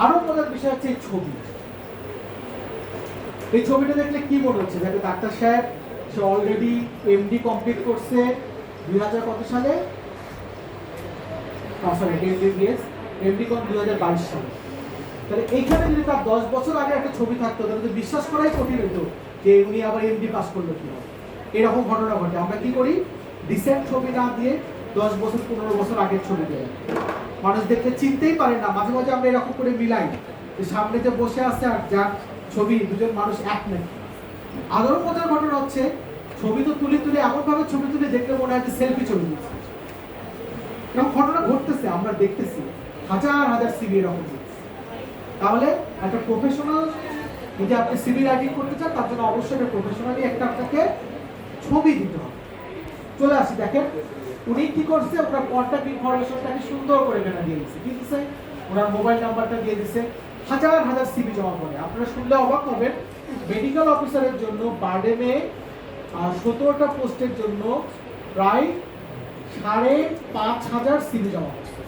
আরো মজার বিষয় হচ্ছে এই ছবি। এই ছবিটা দেখলে কি মনে হচ্ছে? দেখো ডাক্তার সাহেব সে অলরেডি এমডি কমপ্লিট করছে 2000 কত সালে, সরি এমবিবিএস এমডি কম 2022 সালে। তাহলে এইখানে যদি তার 10 বছর আগে একটা ছবি থাকতো তাহলে তো বিশ্বাস করাই কঠিন হতো যে উনি আবার এমডি পাস করলো কি হবে। এরকম ঘটনা ঘটে। আমরা কি করি, রিসেন্ট ছবি না দিয়ে 10 বছর 15 বছর আগের ছবি দেয়। মানুষ দেখতে চিনতেই পারে না। মাঝে মাঝে আমরা এরকম করে মিলাই যে সামনে যে বসে আছে আর যার ছবি দুজন মানুষ এক নাকি। আরো মজার ঘটনা হচ্ছে ছবি তো তুলে তুলে এমন ভাবে ছবি তুলে দেখলে মনে হয় যে সেলফি ছবি তুলছে। এরকম ঘটনা ঘটতেছে, আমরা দেখতেছি হাজার হাজার সিবি এরকম। তাহলে একটা প্রফেশনাল যদি আপনি সিভি রাইটিং করতে চান তার জন্য অবশ্যই একটা প্রফেশনালি একটা আপনাকে ছবি দিতে হবে। চলে আসি, দেখেন উনি কি করছে, ওনার কন্ট্যাক্ট ইনফরমেশনটাকে সুন্দর করে এখানে দিয়ে দিচ্ছে। কি দিচ্ছে? ওনার মোবাইল নাম্বারটা দিয়ে দিচ্ছে। হাজার হাজার সিভি জমা করে। আপনারা শুনলে অবাক হবেন, মেডিকেল অফিসারের জন্য বারডেমে 17টা পোস্টের জন্য প্রায় 5,500 সিভি জমা করছে।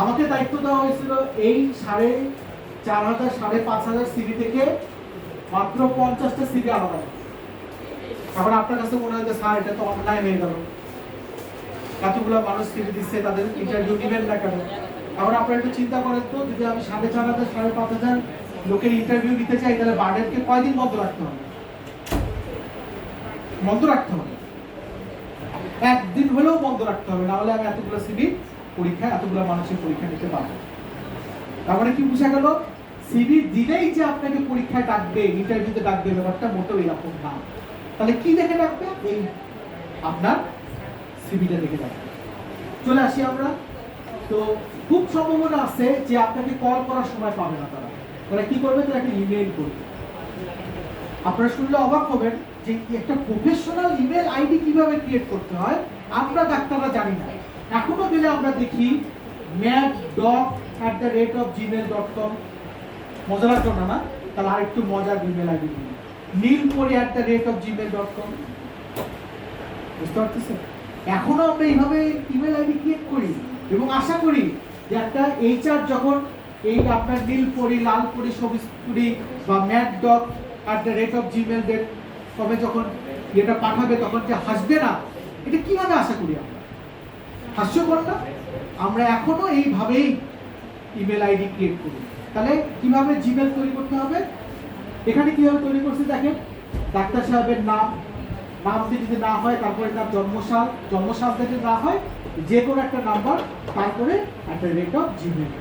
আমাকে দায়িত্ব দেওয়া হয়েছিল এই 4,500 5,500 সিভি থেকে মাত্র 50টা সিভি আলাদা। এখন আপনার কাছে মনে হয় যে স্যার এটা তো অন্যায় হয়ে গেল, এতগুলো মানুষ সিভি দিচ্ছে তাদের ইন্টারভিউ নেবেন না কেন? এখন আপনারা একটু চিন্তা করেন তো, যদি আমি 4,500 5,500 লোকের ইন্টারভিউ দিতে চাই তাহলে বার্ডেনকে কয়দিন বন্ধ রাখতে হবে? বন্ধ রাখতে হবে, একদিন হলেও বন্ধ রাখতে হবে, না হলে আমি এতগুলো সিভি পরীক্ষা এতগুলো মানুষের পরীক্ষা নিতে পারবো। তারপরে কি বুঝা গেল, সিভি দিলেই যে আপনাকে পরীক্ষায় ডাকবে, ইন্টারভিউতে ডাকবে, ব্যাপারটা মোটেও এরকম না। তাহলে কি দেখে ডাকবে? এই আপনার সিভিটা দেখে ডাকবে। চলে আসি আমরা। তো খুব সম্ভাবনা আছে যে আপনাকে কল করার সময় পাবে না তারা। তারা কি করবে? তারা একটা ইমেল করবে। আপনারা শুনলে অবাক হবেন যে একটা প্রফেশনাল ইমেল আইডি কিভাবে ক্রিয়েট করতে হয় আমরা ডাক্তাররা জানি না। এখনো গেলে আমরা দেখি maddoc@gmail.com। মজা লাগতো না না? তাহলে আরেকটু মজার ইমেল আইডি দিন, nilpuri@gmail.com। বুঝতে পারতেছেন? এখনো আমরা এইভাবে ইমেল আইডি ক্রিয়েট করি এবং আশা করি যে একটা এইচআর যখন এই আপনার নীলপরি লালপরি সবুজপুরি বা maddoc@gmail.com যখন এটা পাঠাবে তখন যে হাসবে না, এটা কিভাবে আশা করি আমরা? হাস্যকর না? আমরা এখনো এইভাবেই ইমেল আইডি ক্রিয়েট করি। তাহলে কিভাবে জিমেল তৈরি করতে হবে? এখানে কিভাবে তৈরি করছি দেখেন, ডাক্তার সাহেবের নাম দিয়ে যদি না হয়, তারপরে তার জন্মসাল যদি না হয়, যে কোনো একটা নাম্বার, তারপরে @gmail।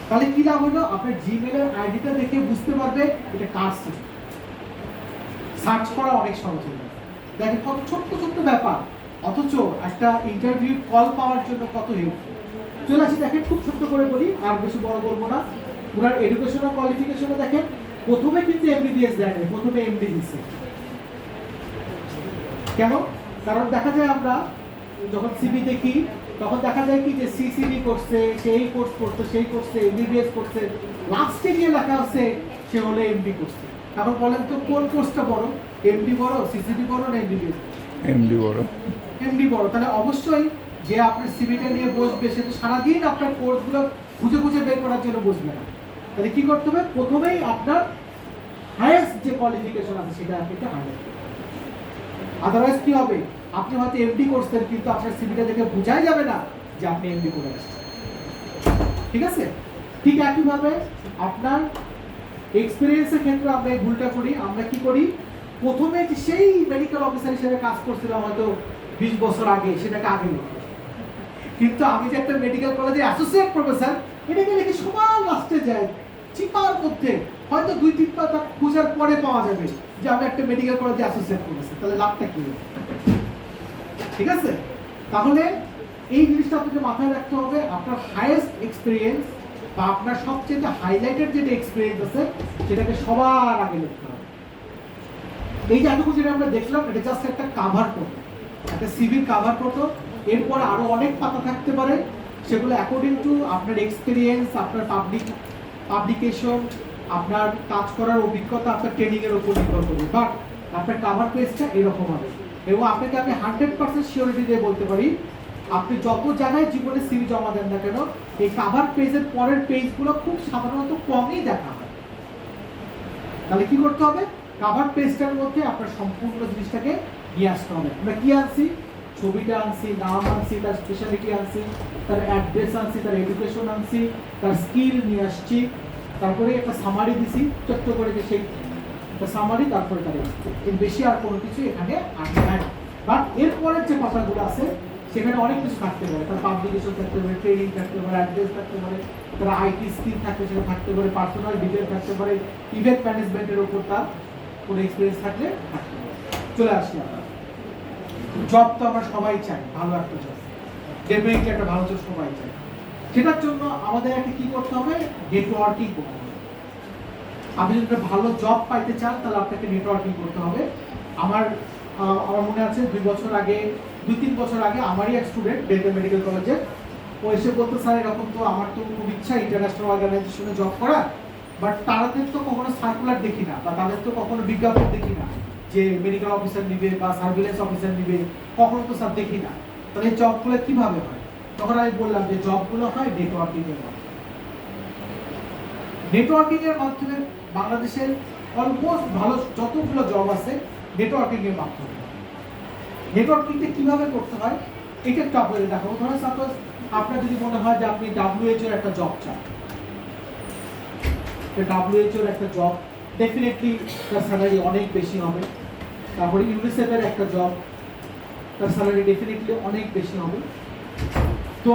তাহলে কি লাভ হলো? আপনার জিমেলের আইডিটা দেখে বুঝতে পারবে এটা কার সিস্টেম। সার্চ করা অনেক সহজ হয়ে যাবে। দেখেন কত ছোট্ট ছোট্ট ব্যাপার, অথচ একটা ইন্টারভিউ কল পাওয়ার জন্য কত হেল্পফুল। চলে আসি, দেখেন খুব ছোট্ট করে বলি, আর বেশি বড় করবো না। ওনার এডুকেশনাল কোয়ালিফিকেশনে দেখেন প্রথমে কিন্তু এমবিবিএস দেয় না, প্রথমে এমডি দিচ্ছে। কেন? কারণ দেখা যায় আমরা যখন সিভি দেখি তখন দেখা যায় কি যে সিসিবি করছে, সেই কোর্স করছে, সেই করছে, এমবিবিএস করছে, লাস্টে গিয়ে লেখা আছে সে হলে এমডি করছে। এখন বলেন তো কোন কোর্সটা বড়? এমডি বড়, সিসিবি বড় না এমবিবিএস? এমডি বড়। এমডি বড়। তাহলে অবশ্যই যে আপনার সিভিটা নিয়ে বসবে সে তো সারাদিন আপনার কোর্সগুলো খুঁজে খুঁজে বের করার জন্য বসবে না। তাহলে কি করতে হবে? প্রথমেই আপনার হাইয়েস্ট যে কোয়ালিফিকেশন আছে সেটা আপনি হাইলাইট করবেন। আদারওয়াইজ কি হবে? আপনি হয়তো এমডি করছেন কিন্তু আপনার সিভিটা দেখে বোঝাই যাবে না যে আপনি এমডি করে আসছেন। ঠিক আছে? ঠিক একইভাবে আপনার এক্সপিরিয়েন্সের ক্ষেত্রে আমরা এই ভুলটা করি। আমরা কি করি? প্রথমে যে সেই মেডিকেল অফিসার হিসেবে কাজ করছিলাম হয়তো 20 বছর আগে, সেটাকে আগে লিখি। কিন্তু আমি যে একটা মেডিকেল কলেজে অ্যাসোসিয়েট প্রফেসর, এটাকে লিখে সবার লাস্টে যায় চিপার মধ্যে, হয়তো 2-3 পাতা খোঁজার পরে পাওয়া যাবে যে আমি একটা মেডিকেল কলেজে অ্যাসোসিয়েট প্রফেসর। তাহলে লাভটা কি? ঠিক আছে? তাহলে এই জিনিসটা আপনাকে মাথায় রাখতে হবে। আপনার হাইয়েস্ট এক্সপিরিয়েন্স বা আপনার সবচেয়ে হাইলাইটেড যেটা এক্সপিরিয়েন্স আছে সেটাকে সবার আগে লিখতে হবে। এই যে এতটুকু যেটা আমরা দেখলাম এটা জাস্ট একটা কাভার ফটো, একটা সিভির কাভার ফটো। এরপর আরো অনেক পাতা থাকতে পারে, সেগুলো অ্যাকর্ডিং টু আপনার এক্সপিরিয়েন্স, আপনার পাবলিকেশন, আপনার কাজ করার অভিজ্ঞতা, আপনার ট্রেনিং এর উপর নির্ভর করবে। বাট আপনার কাভার পেজটা এরকম হবে এবং আপনাকে আমি 100% সিওরিটি দিয়ে বলতে পারি আপনি যত জায়গায় জীবনে সিভি জমা দেন না কেন, এই কাভার পেজের পরের পেজগুলো খুব সাধারণত কমই দেখা হয়। তাহলে কি করতে হবে? কাভার পেজটার মধ্যে আপনার সম্পূর্ণ জিনিসটাকে নিয়ে আসতে হবে। আমরা কি আনছি? ছবিটা আনছি, নাম আনছি, তার স্পেশালিটি আনছি, তার অ্যাড্রেস আনছি, তার এডুকেশন আনছি, তার স্কিল নিয়ে আসছি, তারপরে একটা সামারি দিছি ছোট্ট করে, যে সেই সামারি, তারপরে তার এর বেশি আর কোনো কিছু এখানে আসে না। বাট এরপরের যে কথাগুলো আছে সেখানে অনেক কিছু থাকতে পারে। তার পাবলিকেশন থাকতে পারে, ট্রেনিং থাকতে পারে, অ্যাড্রেস থাকতে পারে, তার আইটি স্কিল থাকতে সেটা থাকতে পারে, পার্সোনাল ডিটেল থাকতে পারে, ইভেন্ট ম্যানেজমেন্টের উপর তার কোনো এক্সপিরিয়েন্স থাকলে থাকতে পারে। চলে আসি আমরা, জব তো আমরা সবাই চাই, ভালো একটা জব, ডেফিনেটলি একটা ভালো জব সবাই চাই। সেটার জন্য আমাদের একটা কি করতে হবে? নেটওয়ার্কিং করতে হবে। আপনি যদি একটা ভালো জব পাইতে চান তাহলে আপনাকে নেটওয়ার্কিং করতে হবে। আমার মনে আছে 2-3 বছর আগে আমারই এক স্টুডেন্ট ডেল্টা মেডিকেল কলেজে, ও এসে বলতো, স্যার এরকম তো আমার তো খুব ইচ্ছা ইন্টারন্যাশনাল অর্গানাইজেশনে জব করা, বাট তাদের তো কখনো সার্কুলার দেখি না, বা তাদের তো কখনো বিজ্ঞাপন দেখি না যে মেডিকেল অফিসার নিবে বা সার্ভিলেন্স অফিসার নিবে, কখনো তো স্যার দেখি না। তাহলে এই জবগুলো কিভাবে হয়? তখন আমি বললাম যে জবগুলো হয় নেটওয়ার্কিং এর মাধ্যমে। নেটওয়ার্কিং এর মাধ্যমে বাংলাদেশের অলমোস্ট ভালো যতগুলো জব আছে নেটওয়ার্কিং এর মাধ্যমে। নেটওয়ার্কিংটা কিভাবে করতে হয় এটা একটু আপনাদের দেখাবো। ধরুন সাপোজ আপনার যদি মনে হয় যে আপনি WHO এর একটা জব চান, WHO এর একটা জব ডেফিনেটলি তার স্যালারি অনেক বেশি হবে। তারপরে ইউনিসেফ এর একটা জব, তার স্যালারি ডেফিনেটলি অনেক বেশি হবে। তো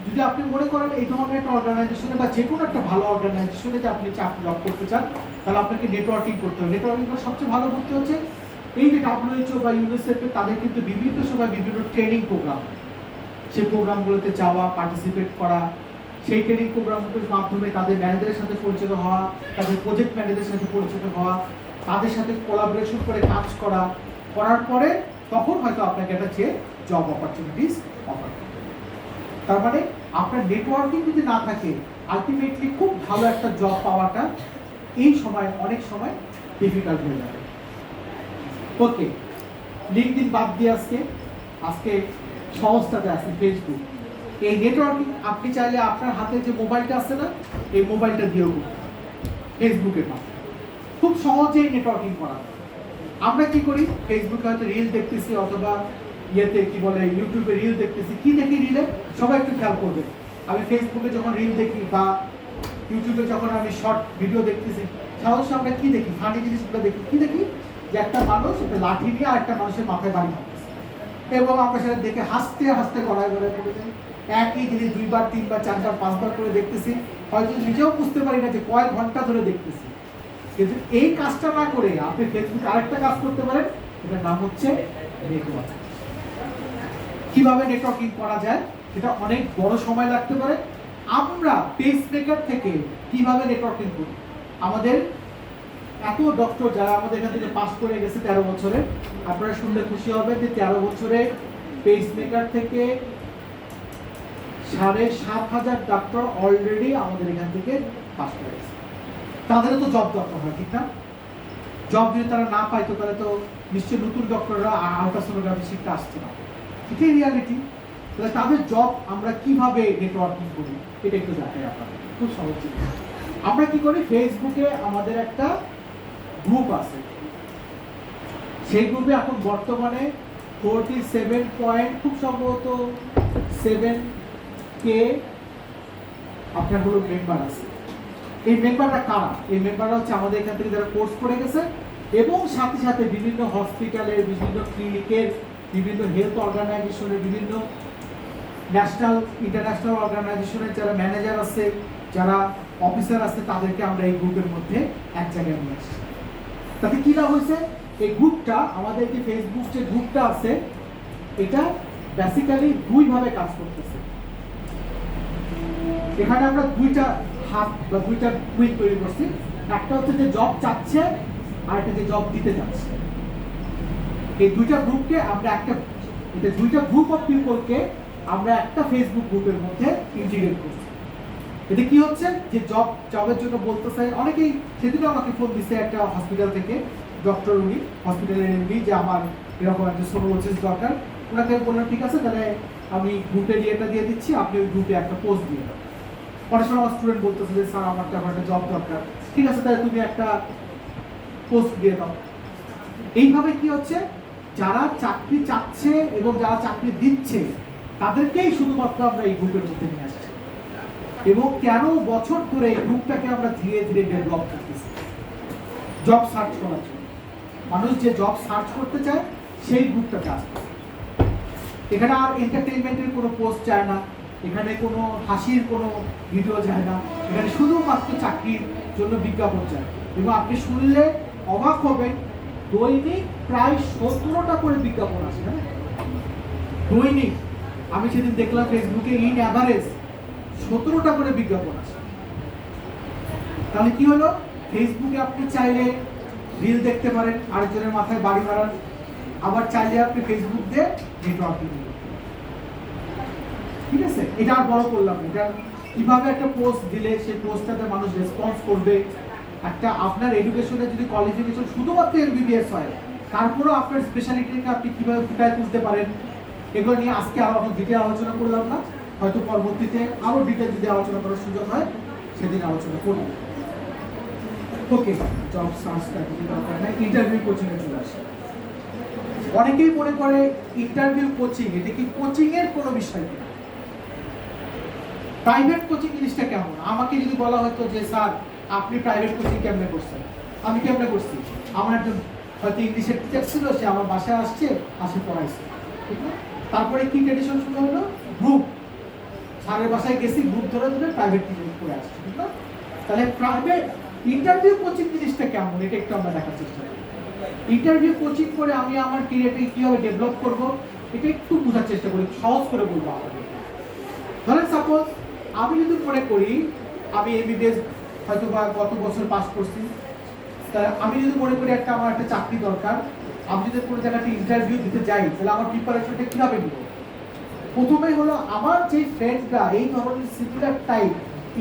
যদি আপনি মনে করেন এই ধরনের একটা অর্গানাইজেশনে বা যে কোনো একটা ভালো অর্গানাইজেশনে যে আপনি জব করতে চান, তাহলে আপনাকে নেটওয়ার্কিং করতে হবে। নেটওয়ার্কিং সবচেয়ে ভালো করতে হচ্ছে এই যে WHO বা ইউনিসেফ তাদের কিন্তু বিভিন্ন সময় বিভিন্ন ট্রেনিং প্রোগ্রাম, সেই প্রোগ্রামগুলোতে যাওয়া, পার্টিসিপেট করা, সেই ট্রেনিং প্রোগ্রামগুলোর মাধ্যমে তাদের ম্যানেজারের সাথে পরিচিত হওয়া, তাদের প্রজেক্ট ম্যানেজারের সাথে পরিচিত হওয়া, তাদের সাথে কোলাবোরেশন করে কাজ করার পরে তখন হয়তো আপনাকে একটা যে জব অপরচুনিটিস অফার করবে। তার মানে আপনার নেটওয়ার্কিং যদি না থাকে, আলটিমেটলি খুব ভালো একটা জব পাওয়াটা এই সময় অনেক সময় ডিফিকাল্ট হয়ে যাবে। ওকে, লিঙ্কডইন বাদ দিয়ে আজকে সহজটাতে আছে ফেসবুক। এই নেটওয়ার্কিং আপনি চাইলে আপনার হাতে যে মোবাইলটা আছে না, এই মোবাইলটা দিয়েও করতে পারেন ফেসবুকের মাধ্যমে। খুব সহজেই নেটওয়ার্কিং করা যায়। আমরা কি করি? ফেসবুকে হয়তো রিল দেখতেছি, অথবা কি বলে ইউটিউবে রিল দেখতেছি। কি দেখি রিলে? সবাই একটু খেয়াল করবে। আমি ফেসবুকে যখন রিল দেখি বা ইউটিউবে যখন আমি শর্ট ভিডিও দেখতেছি, সাধারণত আমরা কি দেখি? ফানি জিনিসগুলো দেখি। কি দেখি? যে একটা মানুষ একটা লাঠি নিয়ে আর একটা মানুষের মাথায় বাড়ি মারতেছে, এবং আমরা সেটা দেখে হাসতে হাসতে গড়ায় পড়ে যাই। একই জিনিস 2বার 3বার 4বার 5বার করে দেখতেছি, হয়তো নিজেও বুঝতে পারি না যে কয়েক ঘন্টা ধরে দেখতেছি। কিন্তু এই কাজটা না করে আপনি ফেসবুকে আরেকটা কাজ করতে পারেন, এটার নাম হচ্ছে নেটওয়ার্কিং। কিভাবে নেটওয়ার্কিং করা যায়? এটা অনেক বড় সময় লাগতে পারে। আমরা পেস মেকার থেকে কিভাবে নেটওয়ার্কিং করি? আমাদের এত ডক্টর যারা আমাদের এখান থেকে পাস করে গেছে 13 বছরে, আপনারা শুনলে খুশি হবেন যে 13 বছরে পেস মেকার থেকে 7,500 ডক্টর অলরেডি আমাদের এখান থেকে পাস করে গেছে। তাদেরও তো জব দরকার হয়, ঠিক না? জব যদি তারা না পাইতো তাহলে তো নিশ্চয়ই নতুন ডক্টররা আল্ট্রাসোনোগ্রাফি শিখতে আসছে না। এটাই রিয়ালিটি। তাহলে তাদের জব আমরা কিভাবে নেটওয়ার্কিং করি এটা একটু দেখাই আপনাদের, খুব সহজ জিনিস। আমরা কি করি? ফেসবুকে আমাদের একটা গ্রুপ আছে, সেই গ্রুপে এখন বর্তমানে 47 খুব সম্ভবত 7K আপনার হলো মেম্বার আছে। এই মেম্বাররা কারা? এই মেম্বাররা হচ্ছে আমাদের এখান থেকে যারা কোর্স করে গেছে, এবং সাথে সাথে বিভিন্ন হসপিটালের, বিভিন্ন ক্লিনিকের, বিভিন্ন হেলথ অর্গানাইজেশনের, বিভিন্ন ন্যাশনাল ইন্টারন্যাশনাল অর্গানাইজেশনের যারা ম্যানেজার আছে, যারা অফিসার আছে, তাদেরকে আমরা এই গ্রুপের মধ্যে এক জায়গায় নিয়ে আসছি। তাতে কি লাভ হয়েছে? এই গ্রুপটা, আমাদের যে ফেসবুক যে গ্রুপটা আছে, এটা বেসিক্যালি দুইভাবে কাজ করতেছে। এখানে আমরা দুইটা হাত বা দুইটা উইং তৈরি করছি। একটা হচ্ছে যে জব চাচ্ছে, আর একটা যে জব দিতে যাচ্ছে। এই দুইটা গ্রুপকে আমরা দুইটা গ্রুপ অফ পিপলকে আমরা একটা ফেসবুক গ্রুপের মধ্যে ইন্টিগ্রেট করছি। এতে কি হচ্ছে? যে জবের জন্য বলতেছে অনেকেই। সেদিনও আমাকে ফোন দিচ্ছে একটা হসপিটাল থেকে ডক্টর, উনি হসপিটালের এমডি, যে আমার এরকম একটা সোনোলজিস্ট দরকার। ওনাকে বললাম ঠিক আছে, তাহলে আমি গ্রুপে ইয়েটা দিয়ে দিচ্ছি, আপনি ওই গ্রুপে একটা পোস্ট দিয়ে দাও। অনেক সময় আমার স্টুডেন্ট বলতেছে যে স্যার আমার একটা জব দরকার, ঠিক আছে তাহলে তুমি একটা পোস্ট দিয়ে দাও। এইভাবে কি হচ্ছে, যারা চাকরি চাচ্ছে এবং যারা চাকরি দিচ্ছে তাদেরকেই শুধুমাত্র আমরা এই গ্রুপের মধ্যে নিয়ে আসছি। এবং 13 বছর ধরে এই গ্রুপটাকে আমরা ধীরে ধীরে ডেভেলপ করতেছি জব সার্চ করার জন্য। মানুষ যে জব সার্চ করতে চায় সেই গ্রুপটাতে আসছে। এখানে আর এন্টারটেইনমেন্টের কোনো পোস্ট চায় না, এখানে কোনো হাসির কোনো ভিডিও যায় না, এখানে শুধুমাত্র চাকরির জন্য বিজ্ঞাপন চায়। এবং আপনি শুনলে অবাক হবেন, দৈনিক প্রায় 17টা করে বিজ্ঞাপন আসে। হ্যাঁ, দৈনিক। আমি সেদিন দেখলাম ফেসবুকে ইন অ্যাভারেজ 17টা করে বিজ্ঞাপন আসে। তাহলে কি হলো, ফেসবুকে আপনি চাইলে রিল দেখতে পারেন, আরেকজনের মাথায় বাড়ি মারান, আবার চাইলে আপনি ফেসবুক দিয়ে নেটওয়ার্কিং করবেন। ঠিক আছে, এটা আর বড় করলাম, এটা কিভাবে একটা পোস্ট দিলে সেই পোস্টটাতে মানুষ রেসপন্স করবে। একটা আপনার এডুকেশনে যদি কোয়ালিফিকেশন শুধুমাত্র এমবিবিএস হয়, তারপরেও আপনার স্পেশালিটিকে আপনি কিভাবে ফুটায় তুলতে পারেন, এগুলো নিয়ে আজকে আরো ডিটেল আলোচনা করলাম না, হয়তো পরবর্তীতে আরো ডিটেল যদি আলোচনা করার সুযোগ হয় সেদিন আলোচনা করব। ওকে, জব সার্চটা যদি দরকার নাই, ইন্টারভিউ কোচিং এ চলে আসে। অনেকেই মনে করে ইন্টারভিউ কোচিং এটা কি কোচিং এর কোনো বিষয় কিনা। প্রাইভেট কোচিং জিনিসটা কেমন? আমাকে যদি বলা হতো যে স্যার আপনি প্রাইভেট কোচিং কেমনে করছেন, আমি কেমনে করছি, আমার একজন হয়তো ইংলিশের টিচার ছিল, সে আমার বাসায় আসছে, আসে পড়াইছে, ঠিক না? তারপরে কি ট্রেডিশন শুরু হলো, গ্রুপ, স্যারের বাসায় গেছি, গ্রুপ ধরে ধরে প্রাইভেট টিচিং করে আসছে, ঠিক না? তাহলে প্রাইভেট ইন্টারভিউ কোচিং জিনিসটা কেমন, এটা একটু আমরা দেখার চেষ্টা করি। ইন্টারভিউ কোচিং করে আমি আমার ক্যারিয়ারটাকে কিভাবে ডেভেলপ করব, এটা একটু বোঝার চেষ্টা করি, সহজ করে বলবো আপনাদের। ধরেন সাপোজ আমি যদি মনে করি আমি এমবিবিএস হয়তো বা গত বছর পাস করছি, তাহলে আমি যদি মনে করি আমার একটা চাকরি দরকার, আমি যদি কোনো জায়গায় ইন্টারভিউ দিতে যাই, তাহলে আমার প্রিপারেশনটা কিভাবে নিব? প্রথমেই হলো আমার যে ফ্রেন্ডরা এই ধরনের সিমিলার টাইপ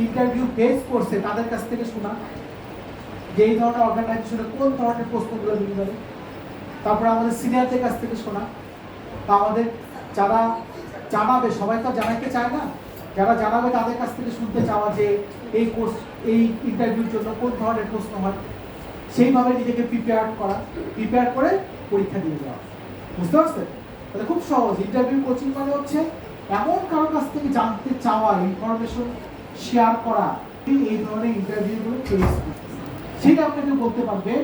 ইন্টারভিউ ফেস করছে তাদের কাছ থেকে শোনা যে এই ধরনের অর্গানাইজেশনে কোন ধরনের প্রশ্নগুলো মিলে যাবে। তারপরে আমাদের সিনিয়রদের কাছ থেকে শোনা, বা আমাদের যারা জানাবে, সবাই তো জানাইতে চায় না, যারা জানাবে তাদের কাছ থেকে শুনতে চাওয়া যে এই কোর্স এই ইন্টারভিউর জন্য কোন ধরনের প্রশ্ন হয়, সেইভাবে নিজেকে প্রিপেয়ার করে পরীক্ষা দিয়ে যাওয়া। বুঝতে পারছেন? তাহলে খুব সহজ। ইন্টারভিউ কোচিং মানে হচ্ছে এমন কারোর কাছ থেকে জানতে চাওয়া, ইনফরমেশন শেয়ার করা, এই ধরনের ইন্টারভিউগুলো ফেস করতে, সেটা আপনাকে বলতে পারবে